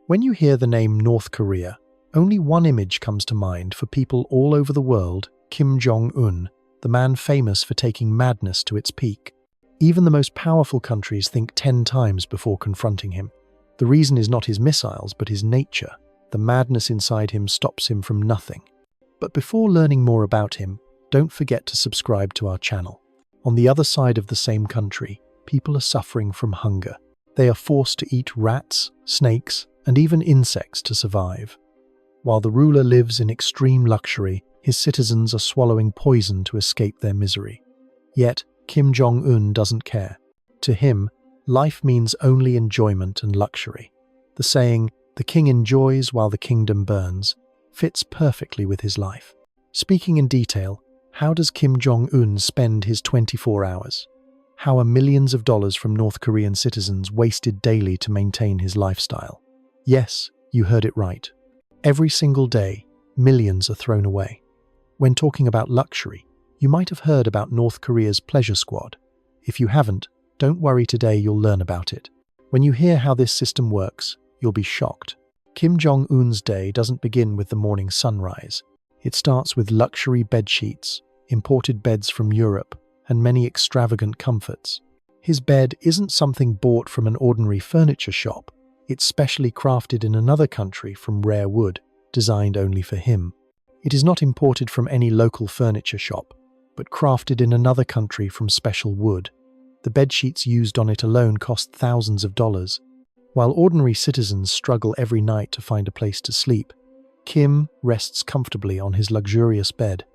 When you hear the name North Korea, only one image comes to mind for people all over the world: Kim Jong Un, the man famous for taking madness to its peak. Even the most powerful countries think 10 times before confronting him. The reason is not his missiles, but his nature. The madness inside him stops him from nothing. But before learning more about him, don't forget to subscribe to our channel. On the other side of the same country, people are suffering from hunger. They are forced to eat rats, snakes, and even insects to survive. While the ruler lives in extreme luxury, his citizens are swallowing poison to escape their misery. Yet, Kim Jong Un doesn't care. To him, life means only enjoyment and luxury. The saying, "The king enjoys while the kingdom burns," fits perfectly with his life. Speaking in detail, how does Kim Jong Un spend his 24 hours? How are millions of dollars from North Korean citizens wasted daily to maintain his lifestyle? Yes, you heard it right. Every single day, millions are thrown away. When talking about luxury, you might have heard about North Korea's pleasure squad. If you haven't, don't worry, today you'll learn about it. When you hear how this system works, you'll be shocked. Kim Jong Un's day doesn't begin with the morning sunrise. It starts with luxury bed sheets, imported beds from Europe, and many extravagant comforts. His bed isn't something bought from an ordinary furniture shop. It's specially crafted in another country from rare wood, designed only for him. It is not imported from any local furniture shop, but crafted in another country from special wood. The bedsheets used on it alone cost thousands of dollars. While ordinary citizens struggle every night to find a place to sleep, Kim rests comfortably on his luxurious bed.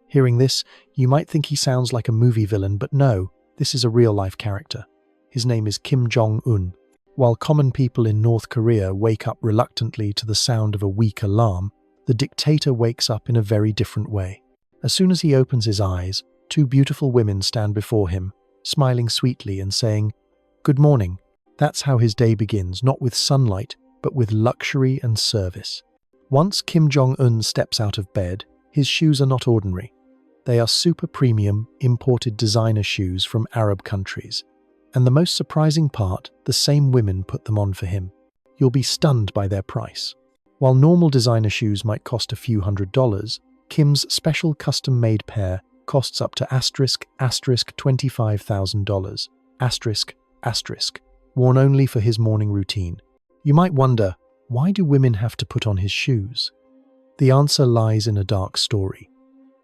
Hearing this, you might think he sounds like a movie villain, but no, this is a real-life character. His name is Kim Jong Un. While common people in North Korea wake up reluctantly to the sound of a weak alarm, the dictator wakes up in a very different way. As soon as he opens his eyes, 2 beautiful women stand before him, smiling sweetly and saying, "Good morning." That's how his day begins, not with sunlight, but with luxury and service. Once Kim Jong Un steps out of bed, his shoes are not ordinary. They are super premium, imported designer shoes from Arab countries. And the most surprising part, the same women put them on for him. You'll be stunned by their price. While normal designer shoes might cost a few $100s, Kim's special custom-made pair costs up to $25,000, worn only for his morning routine. You might wonder, why do women have to put on his shoes? The answer lies in a dark story.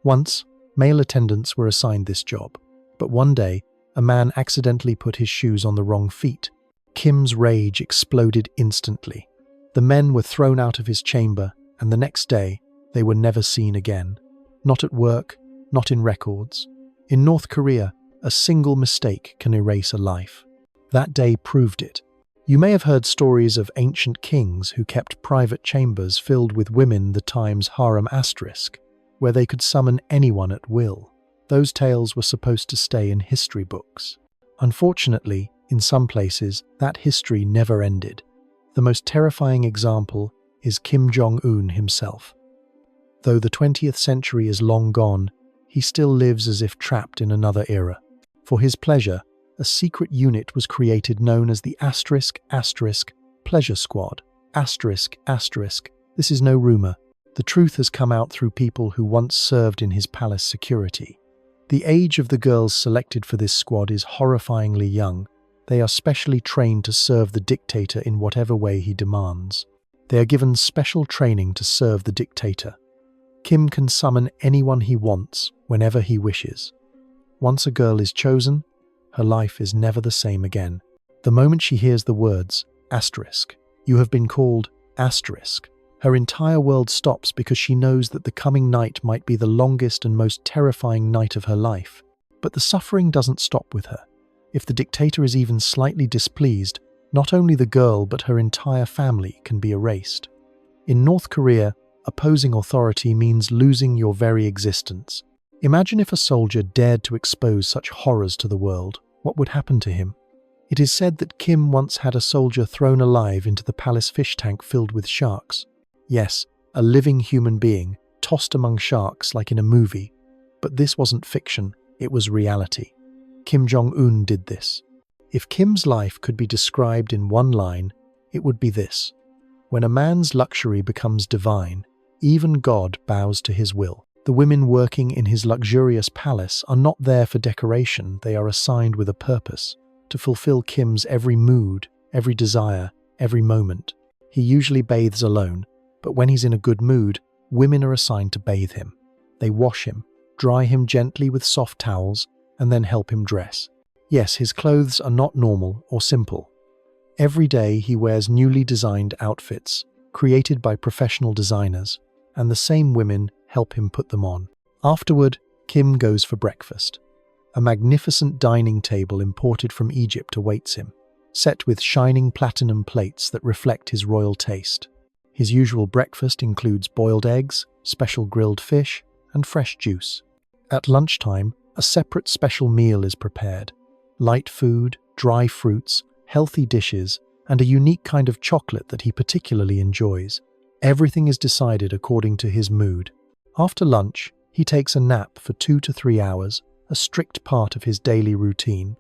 Once, male attendants were assigned this job, but one day, a man accidentally put his shoes on the wrong feet. Kim's rage exploded instantly. The men were thrown out of his chamber, and the next day, they were never seen again. Not at work, not in records. In North Korea, a single mistake can erase a life. That day proved it. You may have heard stories of ancient kings who kept private chambers filled with women, the times harem asterisk, where they could summon anyone at will. Those tales were supposed to stay in history books. Unfortunately, in some places, that history never ended. The most terrifying example is Kim Jong Un himself. Though the 20th century is long gone, he still lives as if trapped in another era. For his pleasure, a secret unit was created known as the Pleasure Squad. This is no rumor. The truth has come out through people who once served in his palace security. The age of the girls selected for this squad is horrifyingly young. They are specially trained to serve the dictator in whatever way he demands. They are given special training to serve the dictator. Kim can summon anyone he wants, whenever he wishes. Once a girl is chosen, her life is never the same again. The moment she hears the words, "you have been called," her entire world stops because she knows that the coming night might be the longest and most terrifying night of her life. But the suffering doesn't stop with her. If the dictator is even slightly displeased, not only the girl but her entire family can be erased. In North Korea, opposing authority means losing your very existence. Imagine if a soldier dared to expose such horrors to the world. What would happen to him? It is said that Kim once had a soldier thrown alive into the palace fish tank filled with sharks. Yes, a living human being, tossed among sharks like in a movie. But this wasn't fiction, it was reality. Kim Jong Un did this. If Kim's life could be described in one line, it would be this: When a man's luxury becomes divine, even God bows to his will. The women working in his luxurious palace are not there for decoration, they are assigned with a purpose, to fulfill Kim's every mood, every desire, every moment. He usually bathes alone, but when he's in a good mood, women are assigned to bathe him. They wash him, dry him gently with soft towels, and then help him dress. Yes, his clothes are not normal or simple. Every day he wears newly designed outfits, created by professional designers, and the same women help him put them on. Afterward, Kim goes for breakfast. A magnificent dining table imported from Egypt awaits him, set with shining platinum plates that reflect his royal taste. His usual breakfast includes boiled eggs, special grilled fish, and fresh juice. At lunchtime, a separate special meal is prepared. Light food, dry fruits, healthy dishes, and a unique kind of chocolate that he particularly enjoys. Everything is decided according to his mood. After lunch, he takes a nap for 2 to 3 hours, a strict part of his daily routine.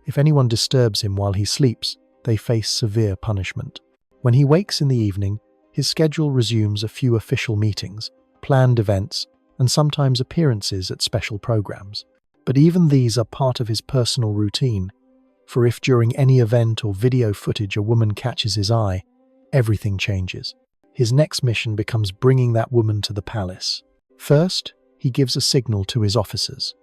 If anyone disturbs him while he sleeps, they face severe punishment. When he wakes in the evening, his schedule resumes a few official meetings, planned events, and sometimes appearances at special programs. But even these are part of his personal routine, for if during any event or video footage a woman catches his eye, everything changes. His next mission becomes bringing that woman to the palace. First, he gives a signal to his officers.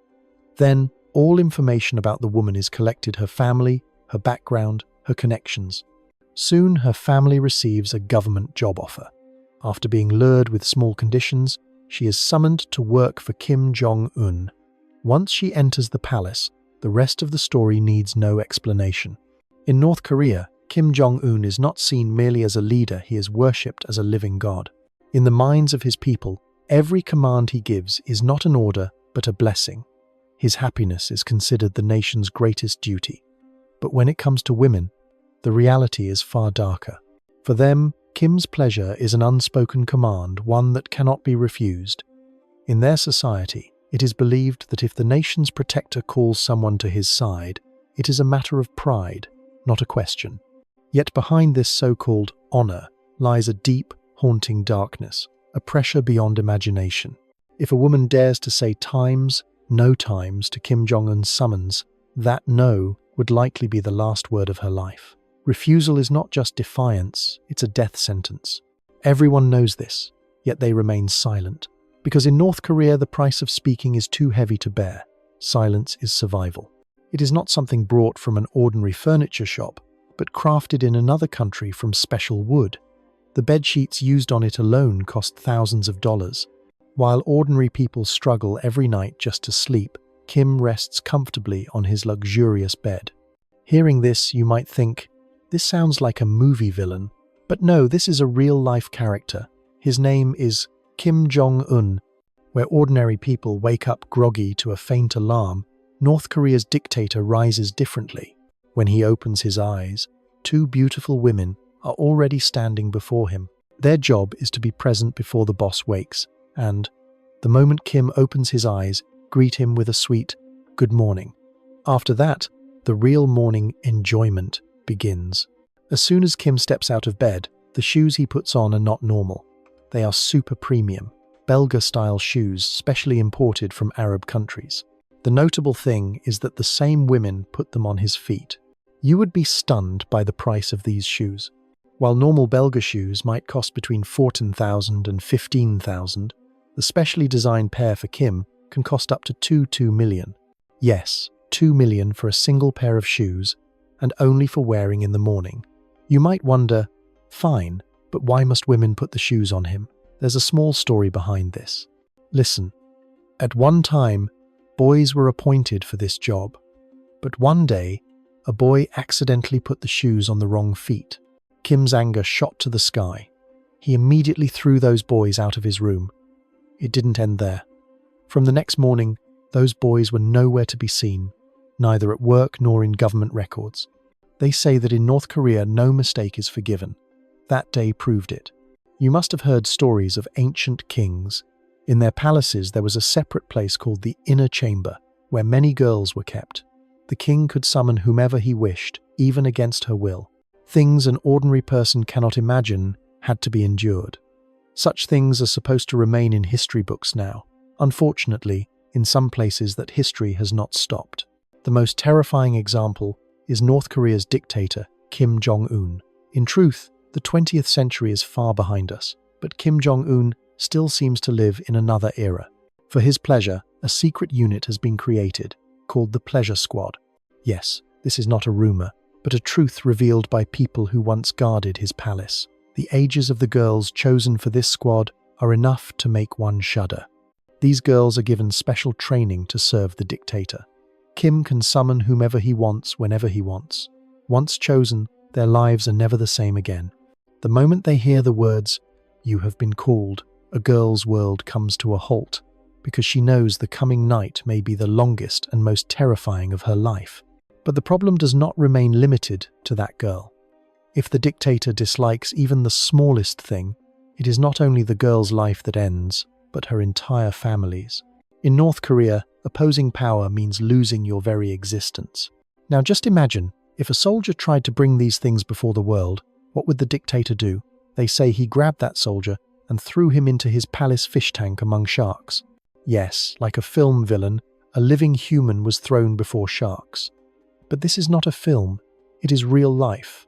Then, all information about the woman is collected: her family, her background, her connections. Soon, her family receives a government job offer. After being lured with small conditions, she is summoned to work for Kim Jong Un. Once she enters the palace, the rest of the story needs no explanation. In North Korea, Kim Jong Un is not seen merely as a leader, he is worshipped as a living god. In the minds of his people, every command he gives is not an order, but a blessing. His happiness is considered the nation's greatest duty. But when it comes to women, the reality is far darker. For them, Kim's pleasure is an unspoken command, one that cannot be refused. In their society, it is believed that if the nation's protector calls someone to his side, it is a matter of pride, not a question. Yet behind this so-called honor lies a deep, haunting darkness, a pressure beyond imagination. If a woman dares to say no times to Kim Jong Un's summons, that no would likely be the last word of her life. Refusal is not just defiance, it's a death sentence. Everyone knows this, yet they remain silent. Because in North Korea, the price of speaking is too heavy to bear. Silence is survival. It is not something brought from an ordinary furniture shop, but crafted in another country from special wood. The bedsheets used on it alone cost thousands of dollars. While ordinary people struggle every night just to sleep, Kim rests comfortably on his luxurious bed. Hearing this, you might think, this sounds like a movie villain. But no, this is a real-life character. His name is Kim Jong Un. Where ordinary people wake up groggy to a faint alarm, North Korea's dictator rises differently. When he opens his eyes, 2 beautiful women are already standing before him. Their job is to be present before the boss wakes, and, the moment Kim opens his eyes, greet him with a sweet good morning. After that, the real morning enjoyment begins. As soon as Kim steps out of bed, the shoes he puts on are not normal. They are super premium, Belga-style shoes specially imported from Arab countries. The notable thing is that the same women put them on his feet. You would be stunned by the price of these shoes. While normal Belga shoes might cost between $14,000 and $15,000, the specially designed pair for Kim can cost up to $2 million. Yes, $2 million for a single pair of shoes, and only for wearing in the morning. You might wonder, fine, but why must women put the shoes on him? There's a small story behind this. Listen, at one time, boys were appointed for this job. But one day, a boy accidentally put the shoes on the wrong feet. Kim's anger shot to the sky. He immediately threw those boys out of his room. It didn't end there. From the next morning, those boys were nowhere to be seen, neither at work nor in government records. They say that in North Korea, no mistake is forgiven. That day proved it. You must have heard stories of ancient kings. In their palaces, there was a separate place called the inner chamber, where many girls were kept. The king could summon whomever he wished, even against her will. Things an ordinary person cannot imagine had to be endured. Such things are supposed to remain in history books now. Unfortunately, in some places that history has not stopped. The most terrifying example is North Korea's dictator, Kim Jong Un. In truth, the 20th century is far behind us, but Kim Jong Un still seems to live in another era. For his pleasure, a secret unit has been created, called the Pleasure Squad. Yes, this is not a rumor, but a truth revealed by people who once guarded his palace. The ages of the girls chosen for this squad are enough to make one shudder. These girls are given special training to serve the dictator. Kim can summon whomever he wants whenever he wants. Once chosen, their lives are never the same again. The moment they hear the words, "You have been called," a girl's world comes to a halt, because she knows the coming night may be the longest and most terrifying of her life. But the problem does not remain limited to that girl. If the dictator dislikes even the smallest thing, it is not only the girl's life that ends, but her entire family's. In North Korea, opposing power means losing your very existence. Now just imagine, if a soldier tried to bring these things before the world, what would the dictator do? They say he grabbed that soldier and threw him into his palace fish tank among sharks. Yes, like a film villain, a living human was thrown before sharks. But this is not a film, it is real life.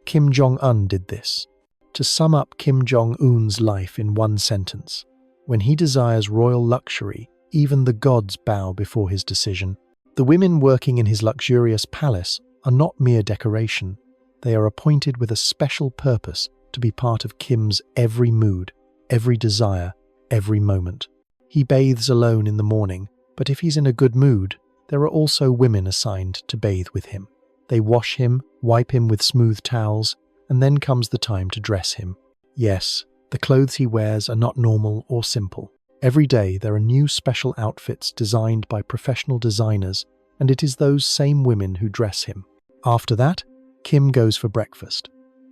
Kim Jong Un did this. To sum up Kim Jong Un's life in one sentence, when he desires royal luxury, even the gods bow before his decision. The women working in his luxurious palace are not mere decoration. They are appointed with a special purpose to be part of Kim's every mood, every desire, every moment. He bathes alone in the morning, but if he's in a good mood, there are also women assigned to bathe with him. They wash him, wipe him with smooth towels, and then comes the time to dress him. Yes, the clothes he wears are not normal or simple. Every day there are new special outfits designed by professional designers, and it is those same women who dress him. After that, Kim goes for breakfast.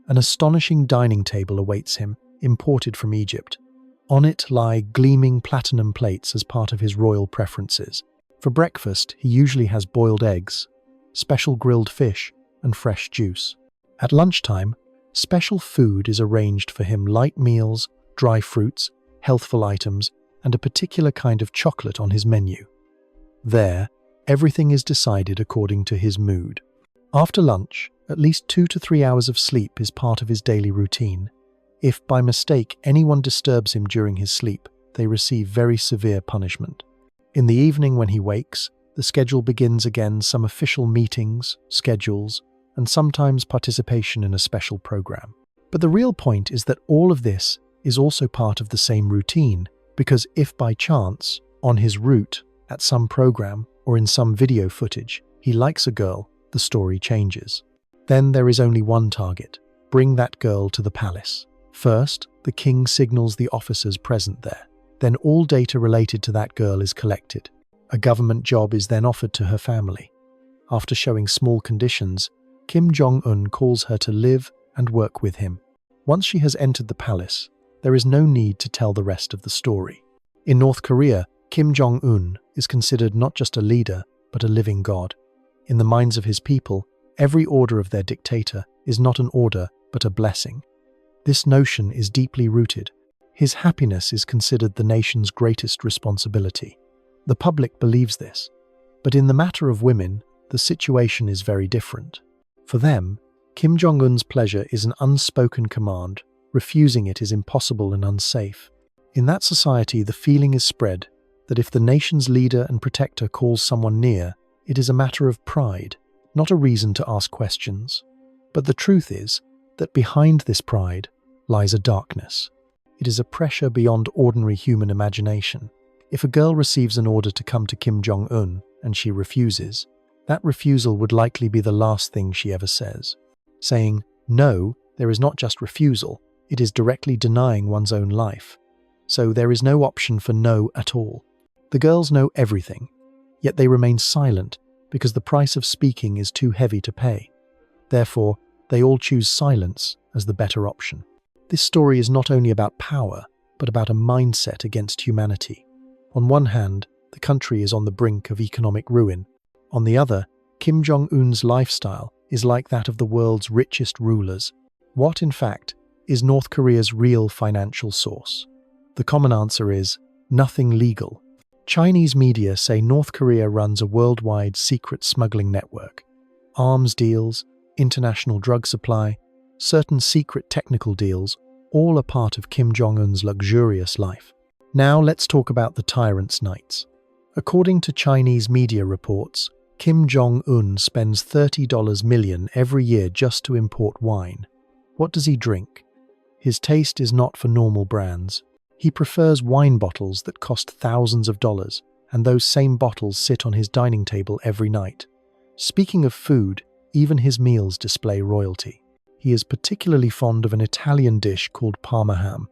An astonishing dining table awaits him, imported from Egypt. On it lie gleaming platinum plates as part of his royal preferences. For breakfast, he usually has boiled eggs, special grilled fish, and fresh juice. At lunchtime, special food is arranged for him: light meals, dry fruits, healthful items, and a particular kind of chocolate on his menu. There, everything is decided according to his mood. After lunch, at least 2 to 3 hours of sleep is part of his daily routine. If by mistake anyone disturbs him during his sleep, they receive very severe punishment. In the evening when he wakes, the schedule begins again: some official meetings, schedules, and sometimes participation in a special program. But the real point is that all of this is also part of the same routine, because if by chance, on his route, at some program, or in some video footage, he likes a girl, the story changes. Then there is only one target: bring that girl to the palace. First, the king signals the officers present there. Then all data related to that girl is collected. A government job is then offered to her family. After showing small conditions, Kim Jong Un calls her to live and work with him. Once she has entered the palace, there is no need to tell the rest of the story. In North Korea, Kim Jong Un is considered not just a leader, but a living god. In the minds of his people, every order of their dictator is not an order, but a blessing. This notion is deeply rooted. His happiness is considered the nation's greatest responsibility. The public believes this. But in the matter of women, the situation is very different. For them, Kim Jong Un's pleasure is an unspoken command. Refusing it is impossible and unsafe. In that society, the feeling is spread that if the nation's leader and protector calls someone near, it is a matter of pride, not a reason to ask questions. But the truth is that behind this pride lies a darkness. It is a pressure beyond ordinary human imagination. If a girl receives an order to come to Kim Jong Un and she refuses, that refusal would likely be the last thing she ever says. Saying no, there is not just refusal, it is directly denying one's own life. So there is no option for no at all. The girls know everything, yet they remain silent because the price of speaking is too heavy to pay. Therefore, they all choose silence as the better option. This story is not only about power, but about a mindset against humanity. On one hand, the country is on the brink of economic ruin. On the other, Kim Jong Un's lifestyle is like that of the world's richest rulers. What, in fact, Is North Korea's real financial source? The common answer is nothing legal. Chinese media say North Korea runs a worldwide secret smuggling network. Arms deals, international drug supply, certain secret technical deals, all a part of Kim Jong Un's luxurious life. Now let's talk about the tyrant's nights. According to Chinese media reports, Kim Jong Un spends $30 million every year just to import wine. What does he drink? His taste is not for normal brands. He prefers wine bottles that cost thousands of dollars, and those same bottles sit on his dining table every night. Speaking of food, even his meals display royalty. He is particularly fond of an Italian dish called Parma ham.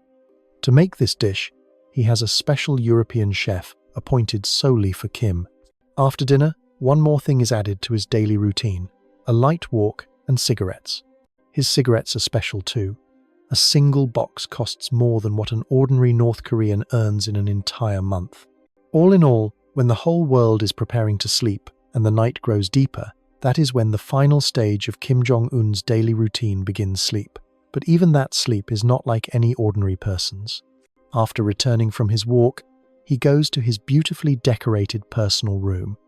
To make this dish, he has a special European chef appointed solely for Kim. After dinner, one more thing is added to his daily routine: a light walk and cigarettes. His cigarettes are special too. A single box costs more than what an ordinary North Korean earns in an entire month. All in all, when the whole world is preparing to sleep and the night grows deeper, that is when the final stage of Kim Jong Un's daily routine begins sleep. But even that sleep is not like any ordinary person's. After returning from his walk, he goes to his beautifully decorated personal room.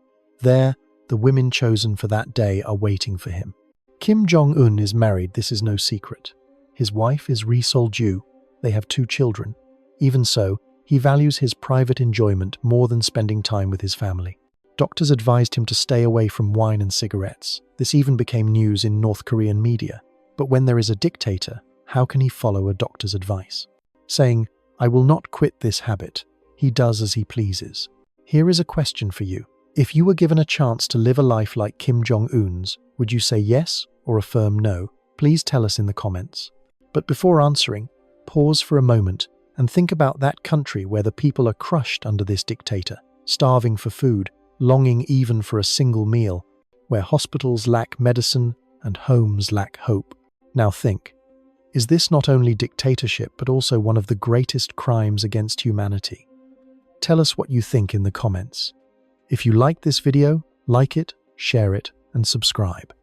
There, the women chosen for that day are waiting for him. Kim Jong Un is married, this is no secret. His wife is Ri Sol-ju. They have 2 children. Even so, he values his private enjoyment more than spending time with his family. Doctors advised him to stay away from wine and cigarettes. This even became news in North Korean media. But when there is a dictator, how can he follow a doctor's advice? Saying, "I will not quit this habit," he does as he pleases. Here is a question for you. If you were given a chance to live a life like Kim Jong Un's, would you say yes or a firm no? Please tell us in the comments. But before answering, pause for a moment and think about that country where the people are crushed under this dictator, starving for food, longing even for a single meal, where hospitals lack medicine and homes lack hope. Now think, is this not only dictatorship but also one of the greatest crimes against humanity? Tell us what you think in the comments. If you like this video, like it, share it, and subscribe.